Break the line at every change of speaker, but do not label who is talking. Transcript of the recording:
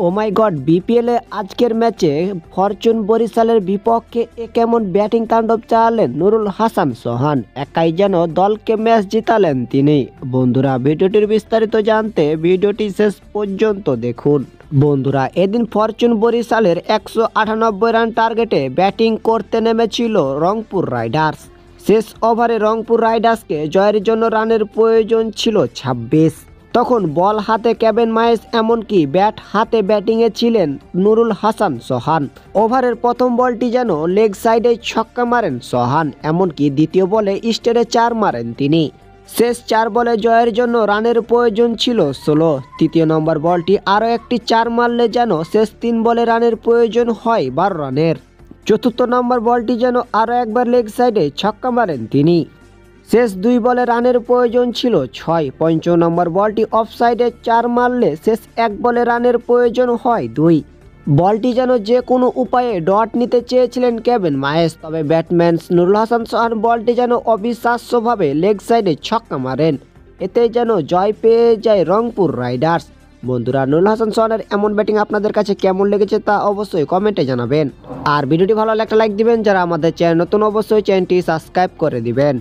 ও মাই god, বিপিএলে আজকের ম্যাচে ফরচুন বরিশালের বিপক্ষে কেমন ব্যাটিং তাণ্ডব চালালেন নুরুল হাসান সোহান। একাই যেন দলকে ম্যাচ জিতালেন তিনি। বন্ধুরা, ভিডিওটির বিস্তারিত জানতে ভিডিওটি শেষ পর্যন্ত দেখুন। বন্ধুরা, এদিন ফরচুন বরিশালের 198 রান টার্গেটে ব্যাটিং করতে নেমেছিল রংপুর রাইডার্স। শেষ ওভারে রংপুর রাইডার্সকে জয়ের জন্য রানের প্রয়োজন ছিল 26। তখন বল হাতে কেভিন মাইস, এমনকি ব্যাট হাতে ব্যাটিংয়ে ছিলেন নুরুল হাসান সোহান। ওভারের প্রথম বলটি যেন লেগ সাইডে ছক্কা মারেন সোহান, এমনকি দ্বিতীয় বলে স্টেরে 4 মারেন তিনি। শেষ 4 বলে জয়ের জন্য রানের প্রয়োজন ছিল 16। তৃতীয় নম্বর বলটি আরও একটি 4 মারলে যেন শেষ 3 বলে রানের প্রয়োজন হয় 12 রানের। চতুর্থ নম্বর বলটি যেন আরও একবার লেগ সাইডে ছক্কা মারেন তিনি। শেষ 2 বলে রানের প্রয়োজন ছিল 6। পঞ্চম নম্বর বলটি অফ সাইডে 4 মারলে শেষ 1 বলে রানের প্রয়োজন হয় 2। বলটি যেন যে কোনো উপায়ে ডট নিতে চেয়েছিলেন কেভিন মাইস, তবে ব্যাটসম্যান নুরুল হাসান সোহান বলটি যেন অবিশ্বাস্যভাবে লেগ সাইডে ছক্কা মারেন। এতে যেন জয় পেয়ে যায় রংপুর রাইডার্স। বন্ধুরা, নুরুল হাসান সোহানের এমন ব্যাটিং আপনাদের কাছে কেমন লেগেছে তা অবশ্যই কমেন্টে জানাবেন। আর ভিডিওটি ভালো লাগলে একটা লাইক দিবেন। যারা আমাদের চ্যানেল নতুন, অবশ্যই চ্যানেলটি সাবস্ক্রাইব করে দিবেন।